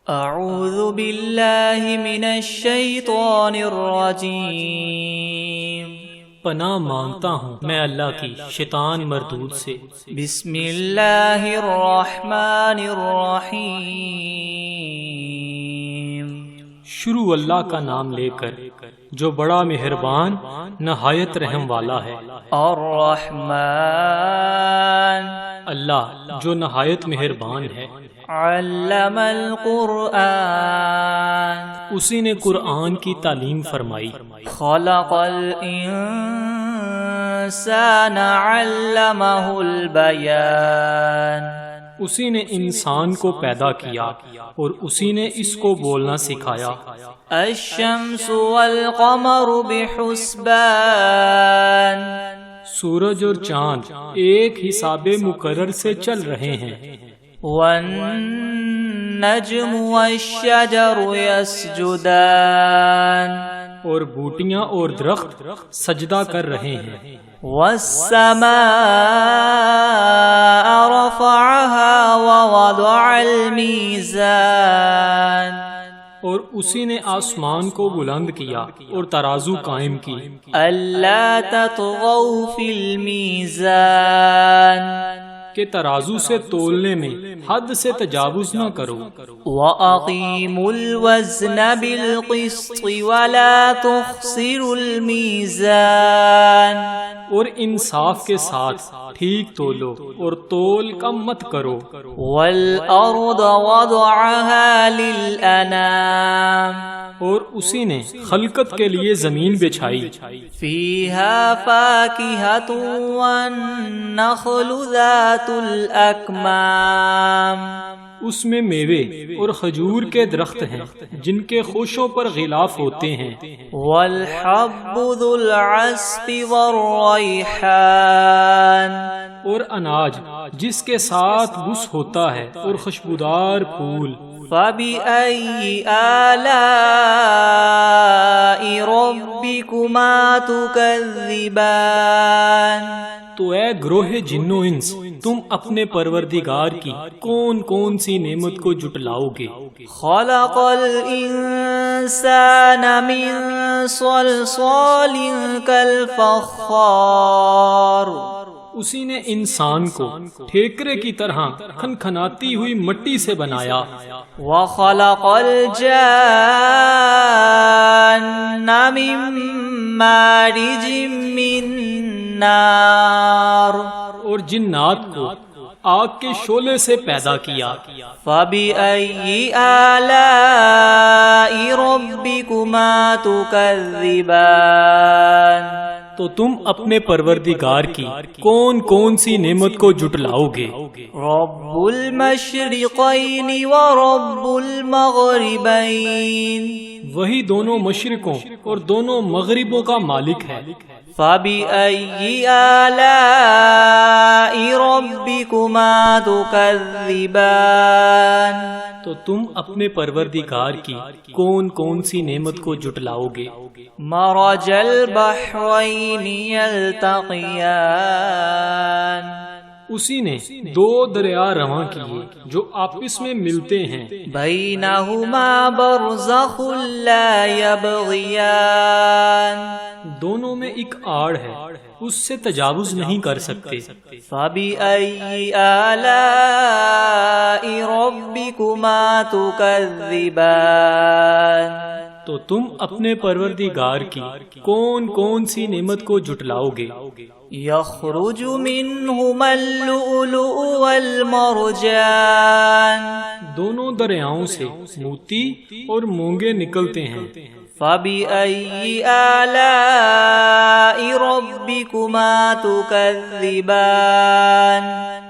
اعوذ باللہ من الشیطان الرجیم، پناہ مانگتا ہوں میں اللہ کی شیطان مردود سے۔ بسم اللہ الرحمن الرحیم، شروع اللہ کا نام لے کر جو بڑا مہربان نہایت رحم والا ہے۔ الرحمن، اللہ جو نہایت مہربان ہے۔ علم القرآن، اسی نے قرآن کی تعلیم فرمائی۔ خلق الانسان علمہ البیان، اسی نے انسان کو پیدا کیا اور اسی نے اس کو بولنا سکھایا۔ الشمس والقمر بحسبان، سورج اور چاند ایک حساب مقرر سے چل رہے ہیں۔ والنجم والشجر يسجدان، اور بوٹیاں اور درخت سجدہ کر رہے ہیں۔ والسماء رفعها ووضع الميزان، اور اسی نے آسمان کو بلند کیا اور ترازو قائم کی۔ ألا تطغوا في الميزان، کہ ترازو سے تولنے میں حد سے تجاوز نہ کرو۔ وَأَقِيمُوا الْوَزْنَ بِالْقِسْطِ وَلَا تُخْسِرُوا الْمِيزَانَ، اور انصاف کے ساتھ ٹھیک تولو اور تول کم مت کرو۔ وَالْأَرْضَ وَضَعَهَا لِلْأَنَامِ، اور اسی نے خلقت کے لیے زمین بچھائی۔ فِيهَا فَاكِهَةٌ وَالنَّخْلُ ذَاتُ الْأَكْمَامِ، اس میں میوے اور کھجور کے درخت ہیں جن کے خوشوں پر غلاف ہوتے ہیں۔ وَالْحَبُّ ذُو الْعَصْفِ وَالرَّيْحَانِ، اور اناج جس کے ساتھ بس ہوتا ہے اور خوشبودار پھول۔ فَبِأَيِّ آلَاءِ رَبِّكُمَا تُكَذِّبَانِ، تو اے گروہ جن و انس، تم اپنے پروردگار کی کون کون سی نعمت کو جٹلاؤ گے؟ خَلَقَ الْإِنسَانَ مِنْ صَلْصَالٍ كَالْفَخَّارِ، اسی نے انسان کو ٹھیکرے کی طرح کھنکھناتی ہوئی مٹی سے بنایا۔ وَخَلَقَ الْجَانَّ مِن مَّارِجٍ مِّن نَّارٍ، اور جنات کو آگ کے شعلے سے پیدا کیا۔ فَبِأَيِّ آلَاءِ رَبِّكُمَا تُكَذِّبَانِ، تو تم اپنے پروردگار کی کون کون سی نعمت کو جٹلاؤ گے؟ رب المشرقین ورب المغربین، وہی دونوں مشرقوں اور دونوں مغربوں کا مالک ہے۔ فَبِأَيِّ آلَاءِ رَبِّكُمَا تُكَذِّبَانِ، تو تم اپنے پروردگار کی کون کون سی نعمت کو جٹلاؤ گے؟ مرج البحرین یلتقیان، اسی نے دو دریا رواں کیے جو آپس میں ملتے ہیں۔ بینہما برزخ لا یبغیان، دونوں میں ایک آڑ ہے، اس سے تجاوز نہیں کر سکتے۔ فَبِأَيِّ آلَاءِ رَبِّكُمَا تُكَذِّبَانِ، تو تم اپنے پروردگار کی کون کون سی نعمت کو جٹلاؤ گے؟ یخرج منہما اللؤلؤ والمرجان، دونوں دریاؤں سے موتی اور مونگے نکلتے ہیں۔ فَبِأَيِّ آلَاءِ رَبِّكُمَا تُكَذِّبَانِ،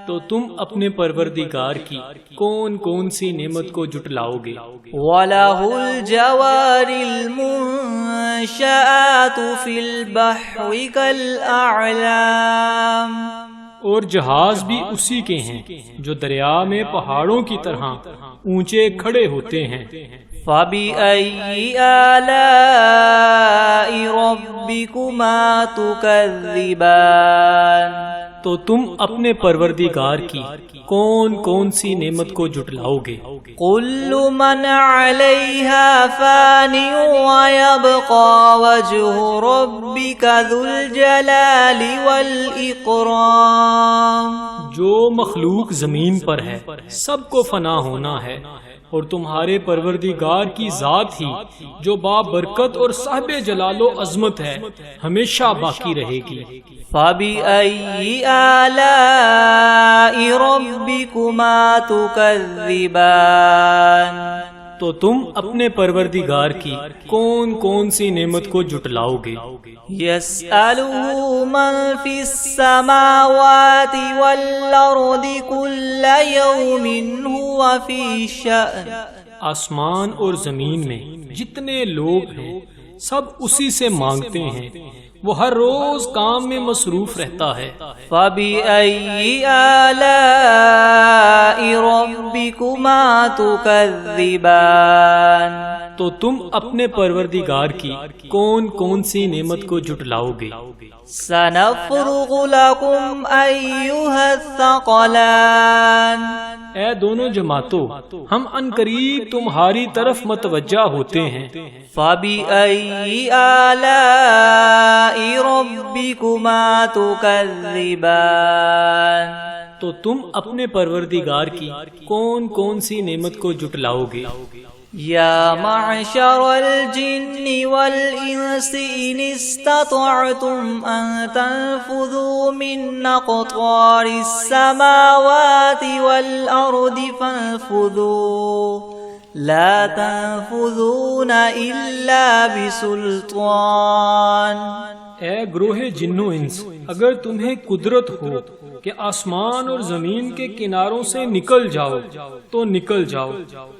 تو تم اپنے پروردگار کی کون کون سی نعمت کو جٹلاؤ گے؟ وَلَهُ الْجَوَارِ الْمُنشَآتُ فِي الْبَحْرِ كَالْأَعْلَامِ، اور جہاز بھی اسی کے ہیں جو دریا میں پہاڑوں کی طرح اونچے کھڑے ہوتے ہیں۔ فَبِأَيِّ آلَاءِ رَبِّكُمَا تُكَذِّبَانِ، تو تم اپنے پروردگار کی کون کون سی نعمت کو جھٹلاؤ گے؟ كل من عليها فان ويبقى وجه ربك ذو الجلال والإكرام. جو مخلوق زمین پر ہے سب کو فنا ہونا ہے، اور تمہارے پروردگار کی ذات ہی جو بابرکت اور صاحب جلال و عظمت ہے ہمیشہ باقی رہے گی۔ فَبِأَيِّ آلَاءِ رَبِّكُمَا تُكَذِّبَانِ. تو تم اپنے پروردگار کی کون کون سی نعمت کو جھٹلاؤ گے؟ يَسْأَلُهُ مَن فِي السَّمَاوَاتِ وَالْأَرْضِ كُلَّ يَوْمٍ هُوَ فِي شَأْنٍ. آسمان اور زمین میں جتنے لوگ ہیں سب اسی سے مانگتے ہیں، وہ ہر روز کام میں مصروف رہتا ہے۔ فَبِأَيِّ آلَاءِ رَبِّكُمَا تُكَذِّبَانِ. تو تم اپنے پروردگار کی کون کون سی نعمت کو جھٹلاؤ گے؟ سَنَفْرُغُ لَكُمْ أَيُّهَا الثَّقَلَانِ. اے دونوں جماعتوں، ہم عنقریب تمہاری طرف متوجہ ہوتے ہیں۔ فَبِأَيِّ آلَاءِ رَبِّكُمَا تُكَذِّبَانِ. تو تم اپنے پروردگار کی کون کون سی نعمت کو جھٹلاؤ گے؟ یا معشر الجن والانس ان استطعتم ان تنفذوا من اقطار السماوات والارض فانفذوا لا تنفذون الا بسلطان. اے گروہ جن و انس، اگر تمہیں قدرت ہو کہ آسمان اور زمین کے کناروں سے نکل جاؤ تو نکل جاؤ،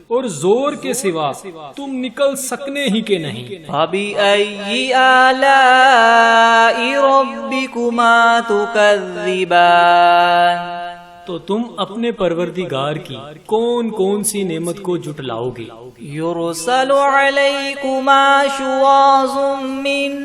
اور زور کے سوا تم نکل سکنے ہی کے نہیں۔ فَبِأَيِّ آلَاءِ رَبِّكُمَا تُكَذِّبَانِ. تو تم اپنے پروردگار کی کون کون سی نعمت کو جھٹلاؤ گے؟ يُرْسَلُ عَلَيْكُمَا شُوَاظٌ مِّن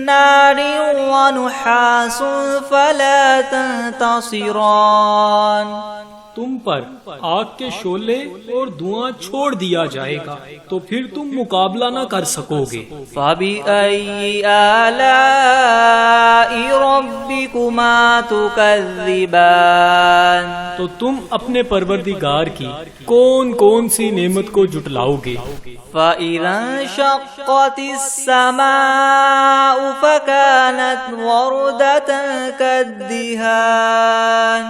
نَّارٍ وَنُحَاسٌ فَلَا تَنتَصِرَانِ. تم پر آگ کے شعلے اور دھواں چھوڑ دیا جائے گا تو پھر تم مقابلہ نہ کر سکو گے۔ فَبِأَيِّ آلَاءِ رَبِّكُمَا تُكَذِّبَانِ. تو تم اپنے پروردگار کی کون کون سی نعمت کو جھٹلاؤ گے؟ فَإِذَا انشَقَّتِ السَّمَاءُ فَكَانَتْ وَرْدَةً كَالدِّهَانِ.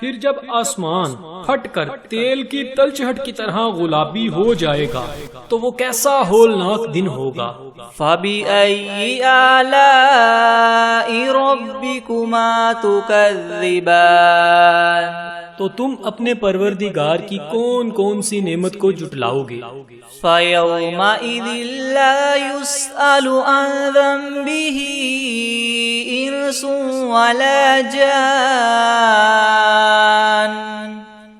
پھر جب آسمان پھٹ کر تیل کی تلچھٹ کی طرح گلابی ہو جائے گا تو وہ کیسا ہولناک دن ہوگا۔ فَبِأَيِّ آلَاءِ رَبِّكُمَا تُكَذِّبَانِ. تو تم اپنے پروردگار کی کون کون سی نعمت کو جھٹلاؤ گے؟ فَيَوْمَئِذٍ لَا يُسْأَلُ عَنْ ذَنبِهِ إِنسٌ وَلَا جَانٌ.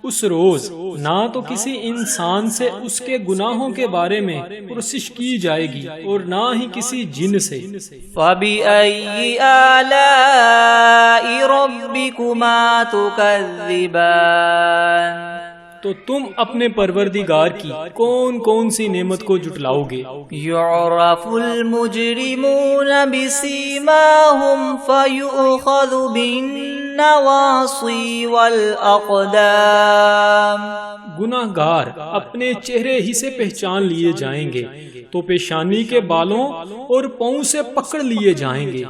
اس روز نہ تو کسی انسان سے اس کے گناہوں کے بارے میں پرسش کی جائے گی اور نہ ہی کسی جن سے۔ فَبِأَيِّ آلَاءِ رَبِّكُمَا تُكَذِّبَانِ. تو تم اپنے پروردگار کی کون کون سی نعمت کو جھٹلاؤ گے؟ يُعْرَفُ الْمُجْرِمُونَ بِسِيمَاهُمْ فَيُؤْخَذُ بِالنَّوَاصِي وَالْأَقْدَامِ. گناہگار اپنے چہرے ہی سے پہچان لیے جائیں گے تو پیشانی کے بالوں اور پاؤں سے پکڑ لیے جائیں گے۔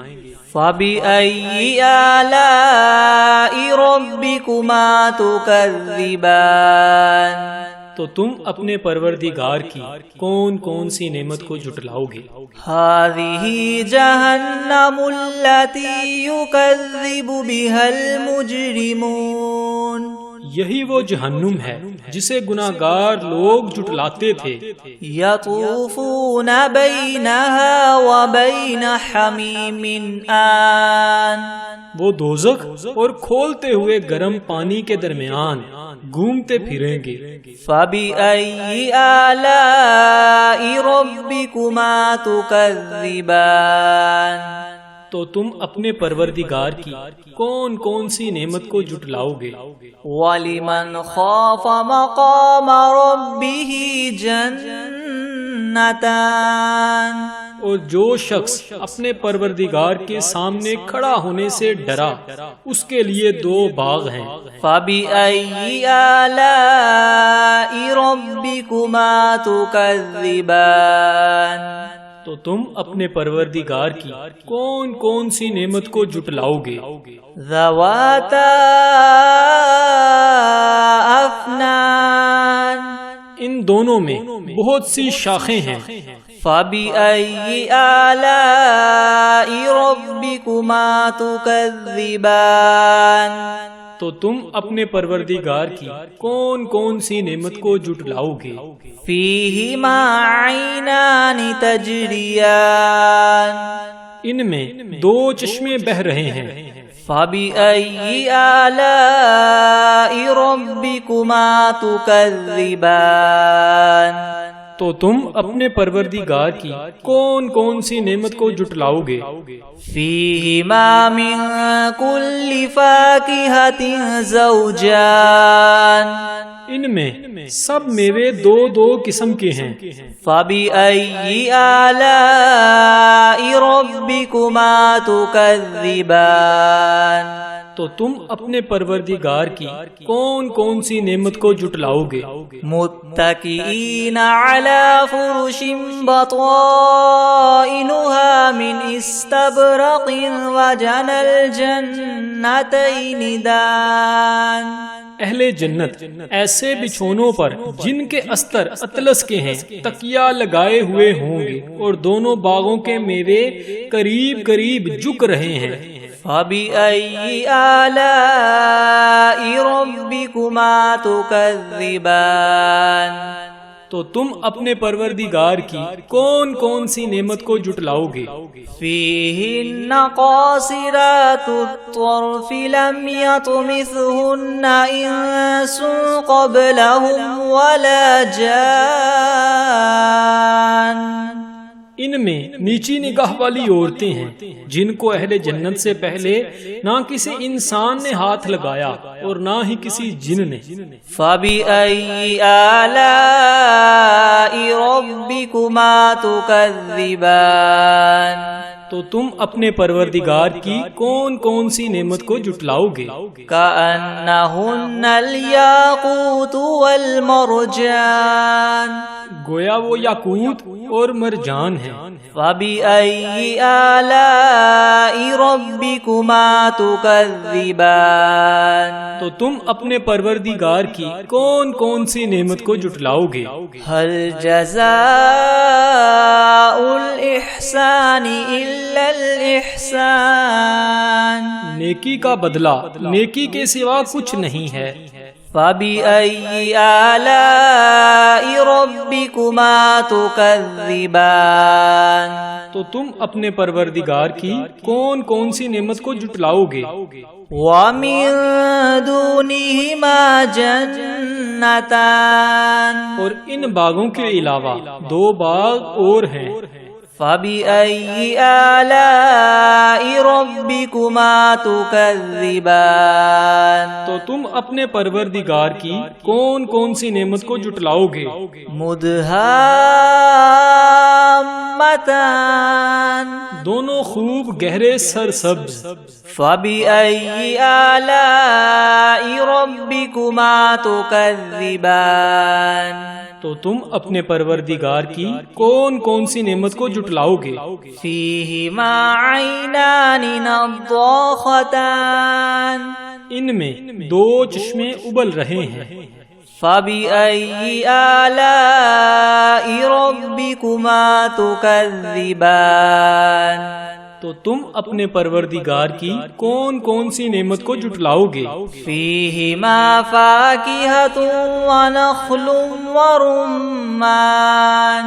فَبِأَيِّ آلَاءِ رَبِّكُمَا تُكَذِّبَانِ. تو تم اپنے پروردگار کی کون کون سی نعمت کو جھٹلاؤ گے؟ هَذِهِ جَهَنَّمُ الَّتِي يُكَذِّبُ بِهَا الْمُجْرِمُونَ. یہی وہ جہنم ہے جسے گناہگار لوگ جھٹلاتے تھے۔ يَطُوفُونَ بَيْنَهَا وَبَيْنَ حَمِيمٍ آن. وہ دوزخ اور کھولتے ہوئے گرم پانی کے درمیان گھومتے پھریں گے۔ فَبِأَيِّ آلَاءِ رَبِّكُمَا تُكَذِّبَانِ. تو تو تم اپنے پروردگار کی کون کون سی نعمت کو جھٹلاؤ گے؟ وَلِمَنْ خَافَ مَقَامَ رَبِّهِ جَنَّتَانِ اور جو شخص اپنے پروردگار کے سامنے کھڑا ہونے سے ڈرا اس کے لیے 2 باغ ہیں۔ فَبِأَيِّ آلَاءِ رَبِّكُمَا تُكَذِّبَانِ تو تم اپنے پروردگار کی کون کون سی نعمت کو جھٹلاؤ گے؟ ذَوَاتَا أَفْنَانٍ ان دونوں میں بہت سی شاخیں ہیں۔ فَبِأَيِّ آلَاءِ رَبِّكُمَا تُكَذِّبَانِ تو تم اپنے پروردگار کی کون کون سی نعمت کو جھٹلاؤ گے؟ فِيهِمَا عَيْنَانِ تَجْرِيَانِ ان میں 2 چشمے بہہ رہے ہیں۔ فَبِأَيِّ آلَاءِ رَبِّكُمَا تُكَذِّبَانِ تو تم اپنے پروردگار کی کون کون سی نعمت کو جھٹلاؤ گے؟ فِيهِمَا مِن كُلِّ فَاكِهَةٍ زَوْجَانِ ان میں سب میوے 2 قسم کے ہیں۔ فَبِأَيِّ آلَاءِ رَبِّكُمَا تُكَذِّبَانِ تو تم اپنے پروردگار کی کون کون سی نعمت کو جھٹلاؤ گے؟ متکئین علی فرش بطائنها من استبرق وجنى الجنتین دان اہل جنت ایسے بچھونوں پر جن کے استر اطلس کے ہیں تکیہ لگائے ہوئے ہوں گے اور دونوں باغوں کے میوے قریب قریب جھک رہے ہیں۔ فَبِأَيِّ آلَاءِ رَبِّكُمَا تُكَذِّبَانِ تو تم اپنے پروردگار کی کون کون سی نعمت کو جھٹلاؤ گے؟ فِيهِنَّ قَاصِرَاتُ الطَّرْفِ لَمْ يَطْمِثْهُنَّ إِنسٌ قَبْلَهُمْ وَلَا جَانٌّ ان میں نیچی نگاہ والی عورتیں ہیں جن کو اہل جنت سے پہلے نہ کسی انسان نے ہاتھ لگایا اور نہ ہی کسی جن نے۔ فَبِأَيِّ آلَاءِ رَبِّكُمَا تُكَذِّبَانِ تو تم اپنے پروردگار کی کون کون سی نعمت کو جھٹلاؤ گے؟ كَأَنَّهُنَّ الْيَاقُوتُ وَالْمَرْجَانُ گویا وہ یاقوت اور مرجان ہیں۔ فَبِأَيِّ آلَاءِ رَبِّكُمَا تُكَذِّبَانِ تو تم اپنے پروردگار کی کون کون سی نعمت کو جھٹلاؤ گے؟ هَلْ جَزَاءُ الْإِحْسَانِ إِلَّا الْإِحْسَانُ نیکی کا بدلہ نیکی کے سوا کچھ نہیں ہے۔ فَبِأَيِّ آلَاءِ رَبِّكُمَا تُكَذِّبَانِ تو تم اپنے پروردگار کی کون کون سی نعمت کو جھٹلاؤ گے؟ وَمِن دُونِهِمَا جَنَّتَانِ اور ان باغوں کے علاوہ 2 باغ اور ہیں۔ فَبِأَيِّ آلَاءِ رَبِّكُمَا تُكَذِّبَانِ تو تم اپنے پروردگار کی کون کون سی نعمت کو جھٹلاؤ گے؟ مُدْهَامَّتَانِ دونوں خوب گہرے سرسبز۔ فَبِأَيِّ آلَاءِ رَبِّكُمَا تُكَذِّبَانِ تو تم اپنے پروردگار کی کون کون سی نعمت کو جھٹلاؤ گے؟ فِيهِمَا عَيْنَانِ نَضَّاخَتَانِ ان میں 2 چشمے ابل رہے ہیں۔ فَبِأَيِّ آلَاءِ رَبِّكُمَا تُكَذِّبَانِ تو تم اپنے پروردگار کی کون کون سی نعمت کو جھٹلاؤ گے؟ فِيهِمَا فَاكِهَةٌ وَنَخْلٌ وَرُمَّانٌ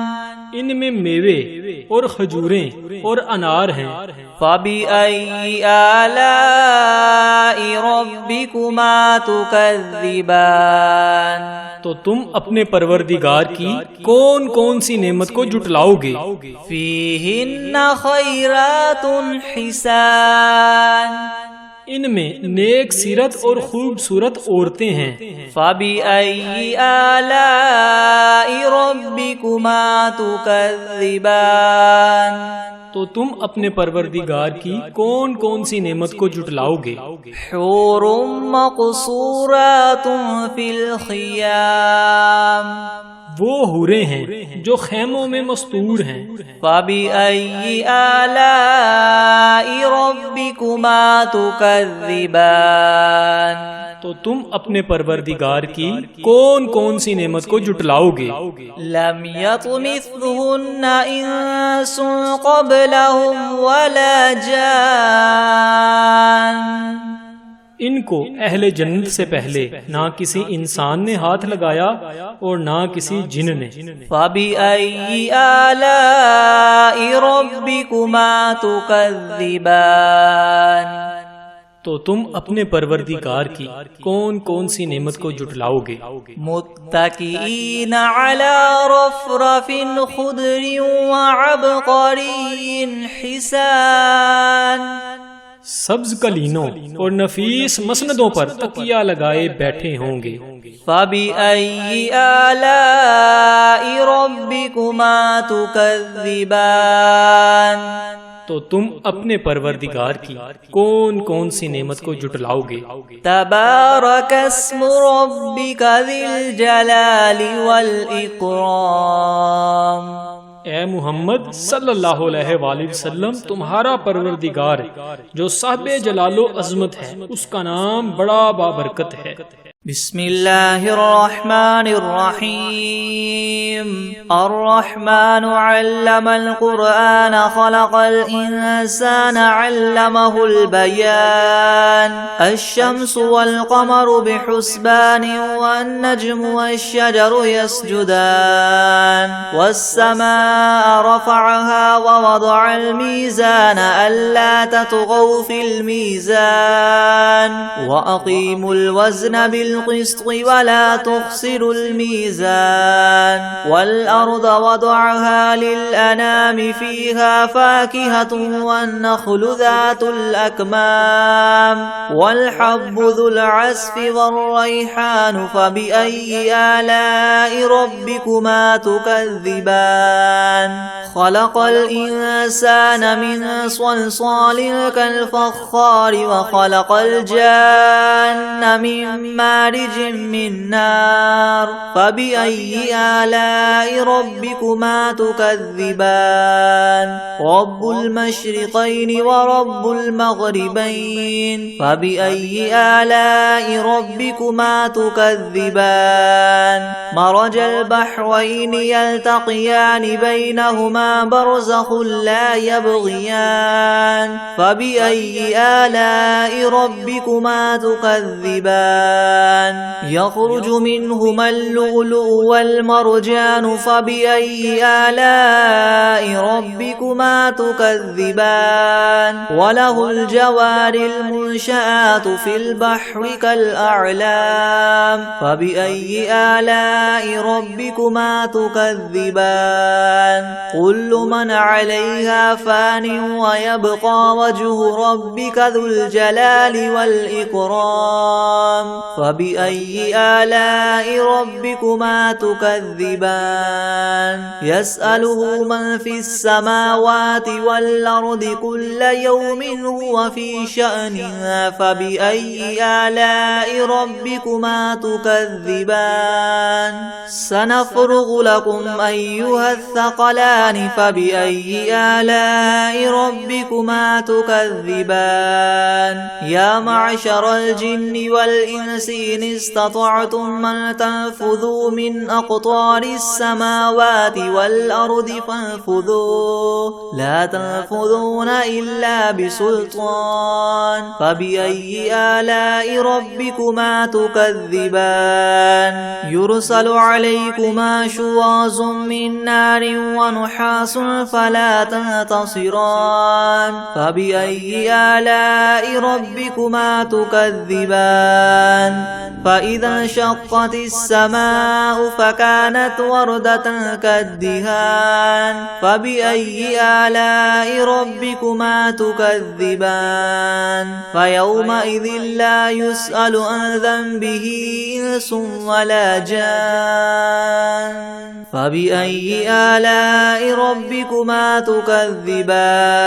ان میں میوے اور کھجوریں اور انار ہیں۔ فَبِأَيِّ آلَاءِ رَبِّكُمَا تُكَذِّبَانِ تو تم اپنے پروردگار کی کون کون سی نعمت کو جٹلاؤ گے؟ فیہن خیرات حسان، ان میں نیک سیرت اور خوبصورت عورتیں ہیں۔ فبأي آلاء ربكما تكذبان، تو تم اپنے پروردگار کی کون کون سی نعمت کو جٹلاؤ گے؟ حور مقصورات فی الخیام، وہ حوریں ہیں جو خیموں میں مستور ہیں۔ فبأي آلاء ربكما تكذبان، تو تم اپنے پروردگار کی کون کون سی نعمت کو جٹلاؤ گے؟ لم يطمثهن انس قبلهم ولا جان، ان کو اہل جنت سے پہلے نہ کسی انسان نے ہاتھ لگایا اور نہ کسی جن نے۔ فبأي آلاء ربكما تكذبان، تو تم اپنے پروردگار کی کون کون سی نعمت کو جٹلاؤ گے؟ متكئين على رفرف خضر وعبقري حسان، سبز کلینوں اور نفیس مسندوں پر تکیہ لگائے بیٹھے ہوں گے۔ فبأي آلاء ربكما تكذبان، تو تم اپنے پروردگار کی کون کون سی نعمت کو جٹلاؤ گے؟ تبارک اسم ربک ذی الجلال والإکرام، اے محمد صلی اللہ علیہ وآلہ وسلم، تمہارا پروردگار جو صاحب جلال و عظمت ہے، اس کا نام بڑا بابرکت ہے۔ بسم اللہ الرحمن الرحیم، الرحمن علم القرآن خلق الانسان علمه البیان، الشمس والقمر بحسبان والنجم والشجر يسجدان، والسماء رفعها ووضع الميزان ألا تطغوا في الميزان، وأقيموا الوزن بالقسط ولا تخسروا الميزان، والأرض وضعها للأنام فيها فاكهة والنخل ذات الأكمام، والحب ذو العصف والريحان، فبأي آلاء ربكما تكذبان، خلق الإنسان من صلصال كالفخار، وخلق الجان من مارج من نار، فبأي آلاء ربكما تكذبان، رب المشرقين ورب المغربين، فبأي آلاء ربكما تكذبان، مرج البحرين يلتقيان بينهما برزخ لا يبغيان، فبأي آلاء ربكما تكذبان، يخرج منهما اللؤلؤ والمرجان، فبأي آلاء ربكما تكذبان، وله الجوار المنشآت في البحر كالأعلام، فبأي آلاء ربكما تكذبان، كل من عليها فان ويبقى وجه ربك ذو الجلال والإكرام، فبأي آلاء ربكما تكذبان، يسأله من في السماوات والأرض كل يوم هو في شأن، فبأي آلاء ربكما تكذبان، سنفرغ لكم أيها الثقلان، فبأي آلاء ربكما تكذبان، يا معشر الجن والإنس إن استطعتم أن تنفذوا من أقطار السماوات والأرض فانفذوا، لا تنفذون إلا بسلطان، فبأي آلاء ربكما تكذبان، يرسل عليكما شواظ من نار ونحاس فلا تنتصران فبأي آلاء ربكما تكذبان فإذا انشقت السماء فكانت وردة كالدهان فبأي آلاء ربكما تكذبان فيومئذ لا يسأل عن ذنبه إنس ولا جان فبأي آلاء ربكما تكذبان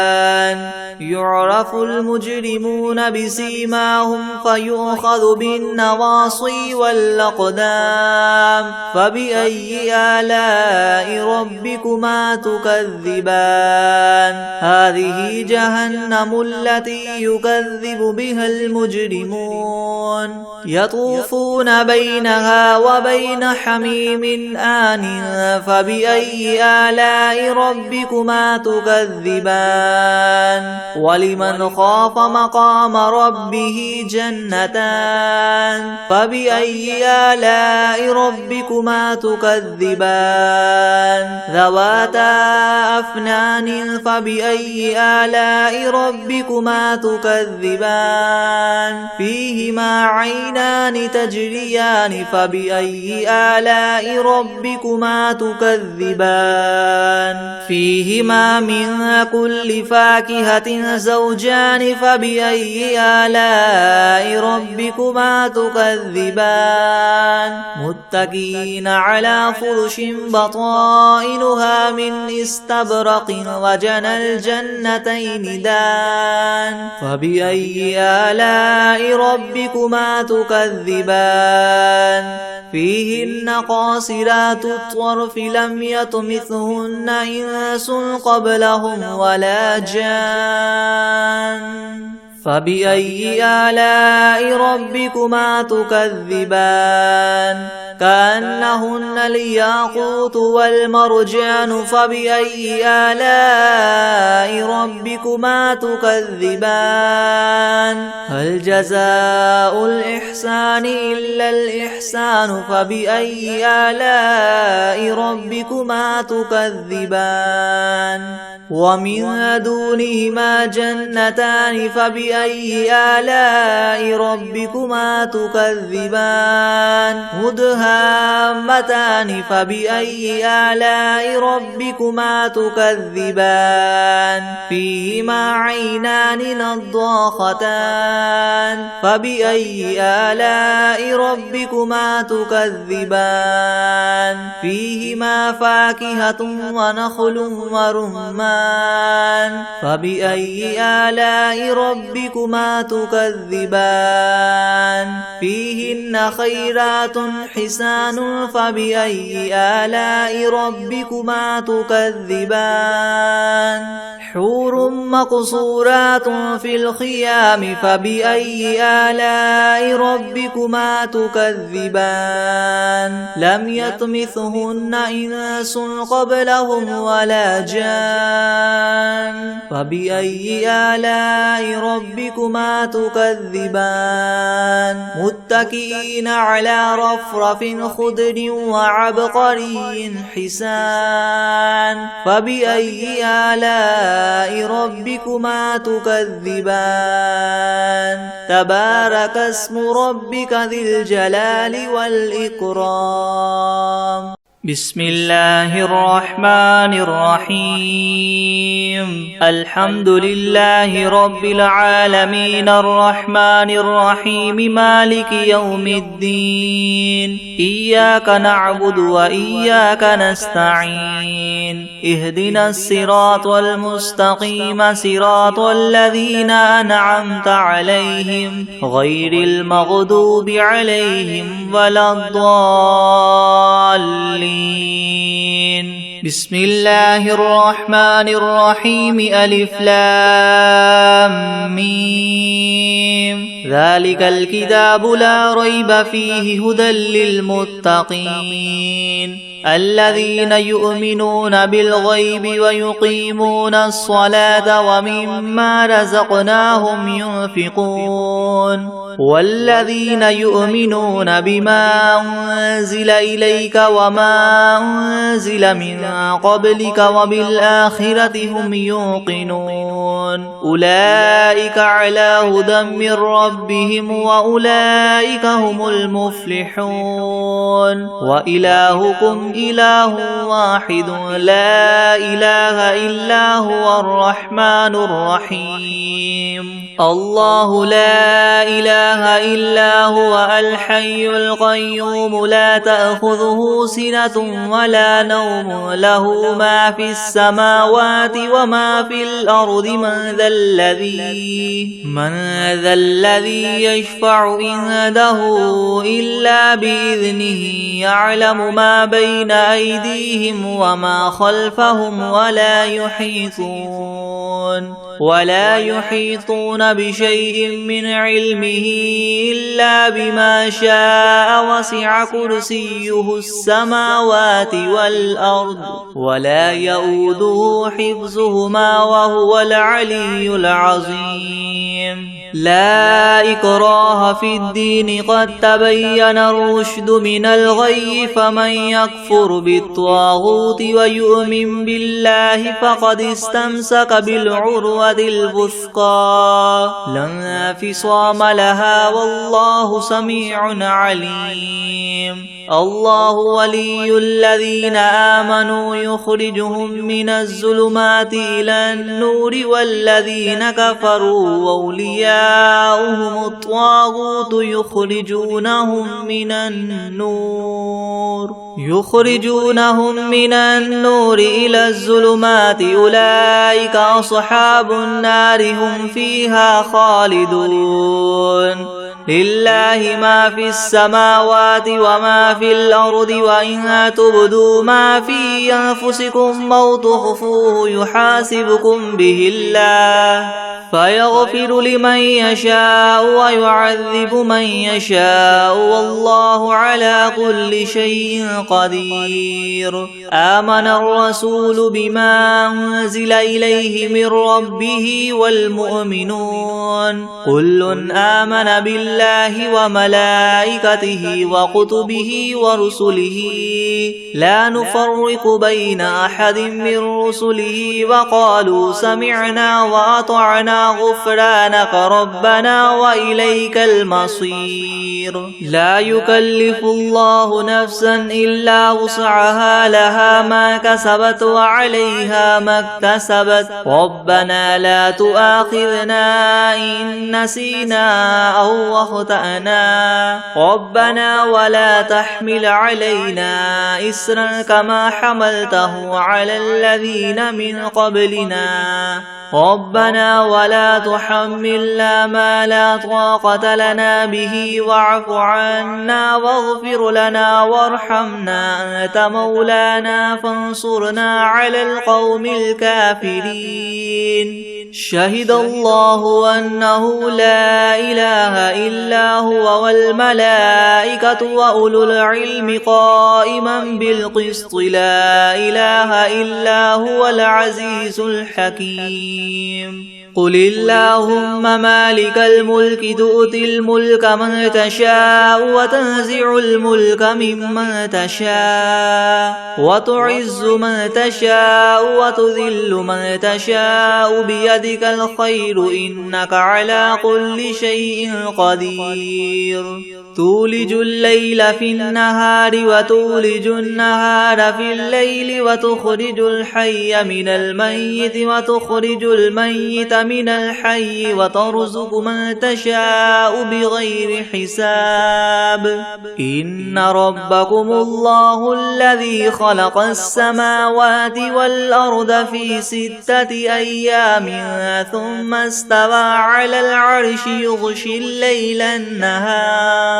يعرف المجرمون بسيماهم فيؤخذ بالنواصي والأقدام فبأي آلاء ربكما تكذبان هذه جهنم التي يكذب بها المجرمون يطوفون بينها وبين حميم آن فبأي آلاء ربكما تكذبان ولمن خاف مقام ربه جنتان فبأي آلاء ربكما تكذبان ذواتا أفنان فبأي آلاء ربكما تكذبان فيهما عينان تجريان فبأي آلاء ربكما تكذبان فيهما من كل فاكهة زوجان فبأي آلاء ربكما تكذبان متكئين على فرش بطائنها من استبرق وجنى الجنتين دان فبأي آلاء ربكما تكذبان فيهن قاصرات الطرف لم يطمثهن إنس قبلهم ولا جان فبأي آلاء ربكما تكذبان كأنهن الياقوت والمرجان فبأي آلاء ربكما تكذبان هل جزاء الإحسان إلا الإحسان فبأي آلاء ربكما تكذبان ومن دونهما جنتان فبأي آلاء ربكما تكذبان مدهامتان فبأي آلاء ربكما تكذبان فيهما عينان نضاختان فبأي آلاء ربكما تكذبان فيهما فاكهة ونخل ورمان فبأي آلاء ربكما تكذبان فيهن خيرات حسان فبأي آلاء ربكما تكذبان حور مقصورات في الخيام فبأي آلاء ربكما تكذبان لم يطمثهن إنس قبلهم ولا جان فبأي آلاء ربكما تكذبان متكئين على رفرف خضر وعبقري حسان فبأي آلاء ربكما تكذبان تبارك اسم ربك ذي الجلال والإكرام بسم الله الرحمن الرحيم الحمد لله رب العالمين الرحمن الرحيم مالك يوم الدين إياك نعبد وإياك نستعين اهدنا الصراط المستقيم صراط الذين أنعمت عليهم غير المغضوب عليهم ولا الضالين بسم الله الرحمن الرحيم ألف لام ميم ذلك الكتاب لا ريب فيه هدى للمتقين الذين يؤمنون بالغيب ويقيمون الصلاة ومما رزقناهم ينفقون والذين يؤمنون بما أنزل إليك وما أنزل من قبلك وبالآخرة هم يوقنون أولئك على هدى من ربهم وأولئك هم المفلحون وإلهكم إله واحد لا إله إلا هو الرحمن الرحيم الله لا إله إلا هو الحي القيوم لا تأخذه سنة ولا نوم له ما في السماوات وما في الأرض من ذا الذي يشفع عنده إلا بإذنه يعلم ما بين أيديهم وما خلفهم ولا يحيطون بشيء من علمه إلا بما شاء وسع كرسيه السماوات والأرض ولا يؤوده حفظهما وهو العلي العظيم لا إكراه في الدين قد تبين الرشد من الغي فمن يكفر بالطاغوت ويؤمن بالله فقد استمسك بالعروة الوثقى لا انفصام لها والله سميع عليم الله ولي الذين آمنوا يخرجهم من الظلمات إلى النور والذين كفروا أولياؤهم الطاغوت يخرجونهم من النور إلى الظلمات أولئك أصحاب النار هم فيها خالدون لله ما في السماوات وما في الأرض وإن تبدوا ما في أنفسكم أو تخفوه يحاسبكم به الله فيغفر لمن يشاء ويعذب من يشاء والله على كل شيء قدير آمن الرسول بما أنزل إليه من ربه والمؤمنون كل آمن بالله وملائكته وكتبه ورسله لا نفرق بين أحد من رسله وقالوا سمعنا وأطعنا غفرانك ربنا وإليك المصير لا يكلف الله نفسا إلا وسعها لها ما كسبت وعليها ما اكتسبت ربنا لا تؤاخذنا إن نسينا أو أخطأنا ربنا ولا تحمل علينا إسرا كما حملته على الذين من قبلنا ربنا ولا تحملنا ما لا طاقة لنا به واعف عنا واغفر لنا وارحمنا أنت مولانا فانصرنا على القوم الكافرين شهد الله أنه لا إله إلا هو والملائكة وأولو العلم قائما بالقسط لا إله إلا هو العزيز الحكيم قل اللهم مالك الملك تؤتي الملك من تشاء وتنزع الملك ممن تشاء وتعز من تشاء وتذل من تشاء بيدك الخير إنك على كل شيء قدير تولج الليل في النهار وتولج النهار في الليل وتخرج الحي من الميت وتخرج الميت من الحي وترزق من تشاء بغير حساب إن ربكم الله الذي خلق السماوات والأرض في 6 أيام ثم استوى على العرش يغشي الليل النهار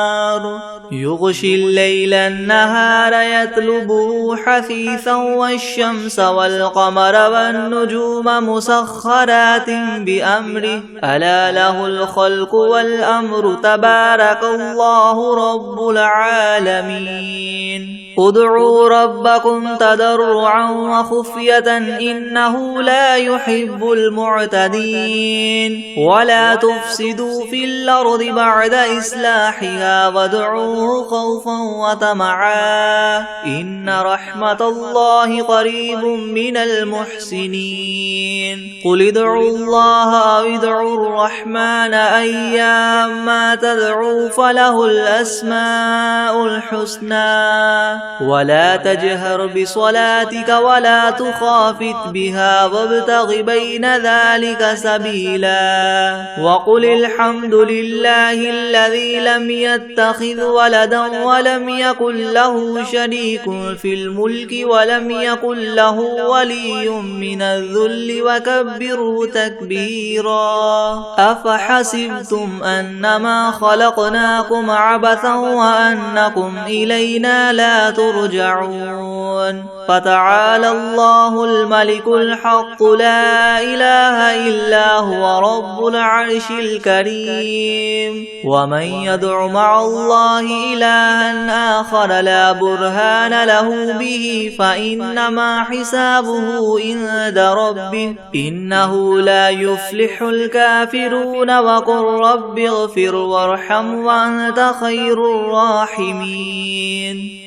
يغشي الليل النهار يطلبه حثيثا والشمس والقمر والنجوم مسخرات بأمره ألا له الخلق والأمر تبارك الله رب العالمين ادعوا ربكم تضرعا وخفية إنه لا يحب المعتدين ولا تفسدوا في الأرض بعد إصلاحها وادعوه خوفا وطمعا إن رحمة الله قريب من المحسنين قل ادعوا الله أو ادعوا الرحمن أيما تدعوا فله الأسماء الحسنى ولا تجهر بصلاتك ولا تخافت بها وابتغ بين ذلك سبيلا وقل الحمد لله الذي لم يتخذ ولدا ولم يكن له شريك في الملك ولم يكن له ولي من الذل وكبره تكبيرا أفحسبتم أنما خلقناكم عبثا وأنكم إلينا لا ترجعون فتعالى الله الملك الحق لا إله إلا هو رب العرش الكريم ومن يدع مع الله إلها آخر لا برهان له به فإنما حسابه عند ربه إنه لا يفلح الكافرون وقل رب اغفر وارحم وأنت خير الراحمين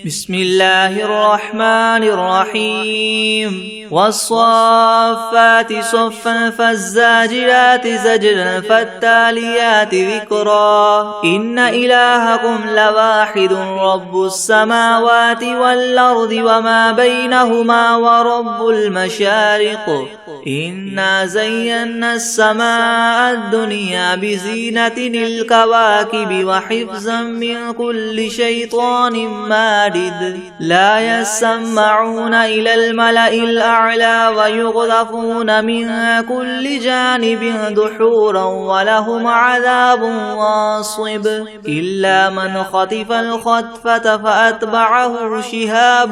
بسم الله الرحمن الرحيم والصافات صفا فالزاجرات زجرا فالتاليات ذكرا إن إلهكم لواحد رب السماوات والأرض وما بينهما ورب المشارق إنا زينا السماء الدنيا بزينة الكواكب وحفظا من كل شيطان مارد لا يسمعون إلى الملأ الأعلى ويقذفون من كل جانب دحورا ولهم عذاب واصب إلا من خطف الخطفة فأتبعه شهاب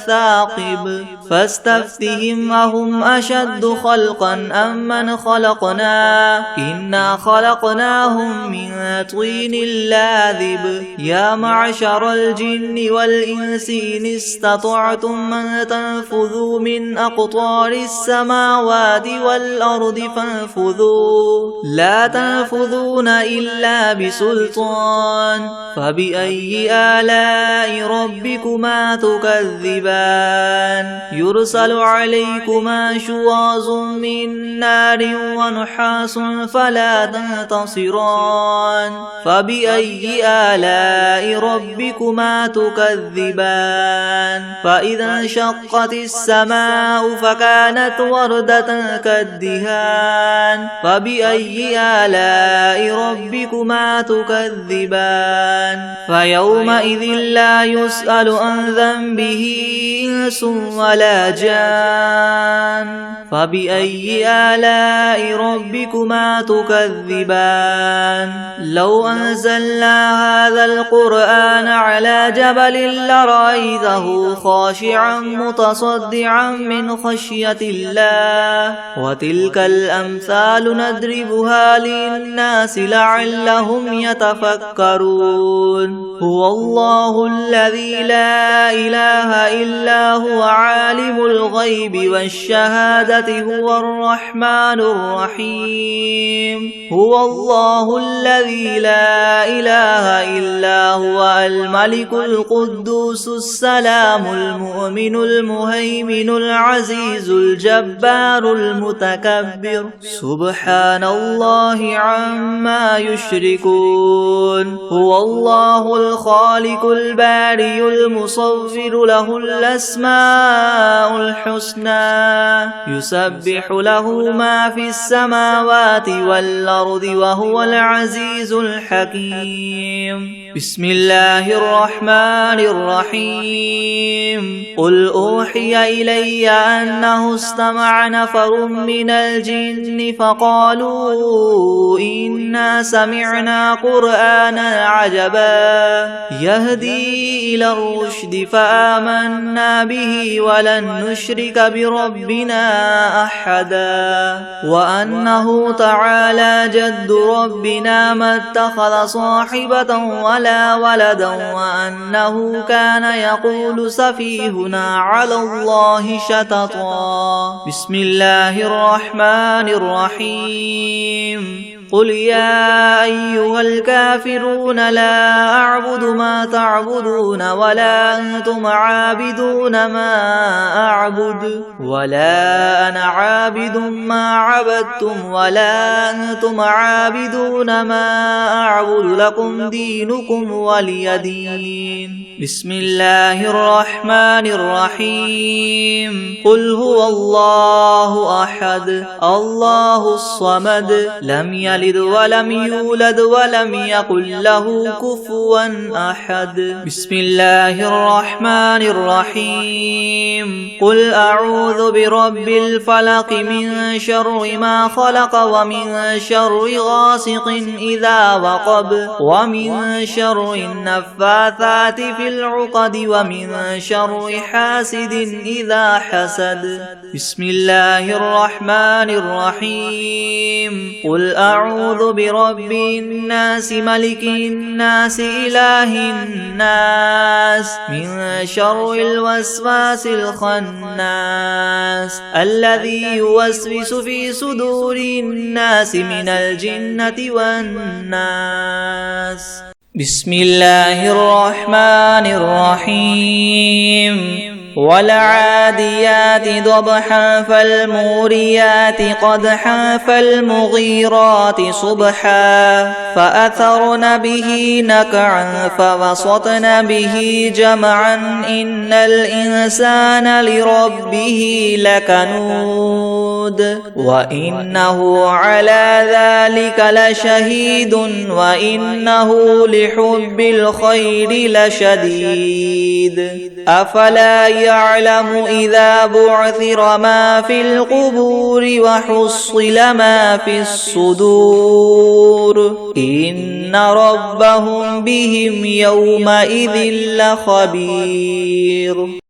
ثاقب فاستفتهم أهم أشد خلقا أم من خلقنا إنا خلقناهم من طين لاذب يا معشر الجن والإنس إن استطعتم من تنفذوا من أقطار السماوات والأرض فانفذوا لا تنفذون إلا بسلطان فبأي آلاء ربكما تكذبان يرسل عليكما شواظ من نار ونحاس فلا تنتصران فبأي آلاء ربكما تكذبان فإذا انشقت السماء فكانت وردة كالدهان فبأي آلاء ربكما تكذبان فيومئذ لا يسأل عن ذنبه إنس ولا جان فبأي آلاء ربكما تكذبان لو أنزلنا هذا القرآن على جبل لرأيته خاشعا متصدعا من خشية الله وتلك الأمثال نضربها للناس لعلهم يتفكرون هو الله الذي لا إله إلا هو عالم الغيب والشهادة هو الرحمن الرحيم هو الله الذي لا إله إلا هو الملك القدوس السلام المؤمن المهيمن العزيز الجبار المتكبر سبحان الله عما يشركون هو الله الخالق البارئ المصور له الأسماء الحسنى يسبح له ما في السماوات والأرض وهو العزيز الحكيم بسم الله الرحمن الرحيم قل أوحي إلي أنه استمع نفر من الجن فقالوا إنا سمعنا قرآنا عجبا يهدي إلى الرشد فآمنا به ولن نشرك بربنا أحدا وأنه تعالى جد ربنا ما اتخذ صاحبة ولا ولدا وأنه كان يقول سفيهنا على الله شططا بسم الله الرحمن الرحيم قل يا أيها الكافرون لا أعبد ما تعبدون ولا أنتم عابدون ما أعبد ولا أنا عابد ما عبدتم ولا أنتم عابدون ما أعبد لكم دينكم ولي دين بسم الله الرحمن الرحيم قل هو الله أحد الله الصمد لم يلد ولم يولد ولم يكن له كفوا أحد بسم الله الرحمن الرحيم قل أعوذ برب الفلق من شر ما خلق ومن شر غاسق إذا وقب ومن شر النفاثات في العقد ومن شر حاسد إذا حسد بسم الله الرحمن الرحيم قل أعوذ برب الناس ملك الناس إله الناس من شر الوسواس الخناس الذي يوسوس في صدور الناس من الجنة والناس بسم الله الرحمن الرحيم والعاديات ضبحا فالموريات قدحا فالمغيرات صبحا فأثرن به نقعا فوسطن به جمعا إن الإنسان لربه لكنود وإنه على ذلك لشهيد وإنه لحب الخير لشديد أفلا يعلم إذا بعثر ما في القبور وحصل ما في الصدور إن ربهم بهم يومئذ لخبير